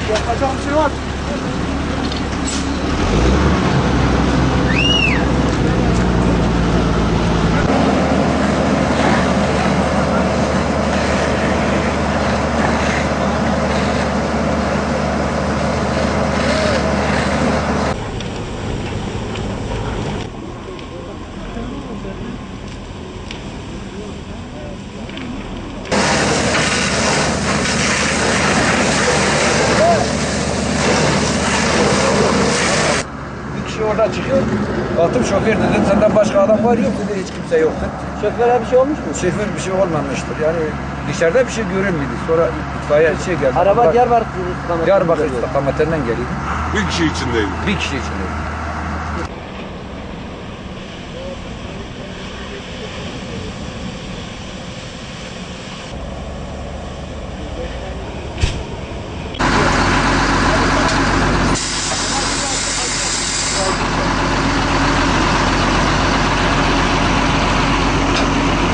Yapacak bir şey var. Oradan çıkıyor. Baktım şoför dedim senden başka adam var yok dedi, hiç kimse yoktu. Şoföre bir şey olmuş mu? Şoför bir şey olmamıştır yani dışarıda bir şey görünmedi. Sonra itfaiye geldi. Araba Diyarbakır Diyarbakır istikametinden geliyor. Bir kişi içindeydi. Bir kişi içinde.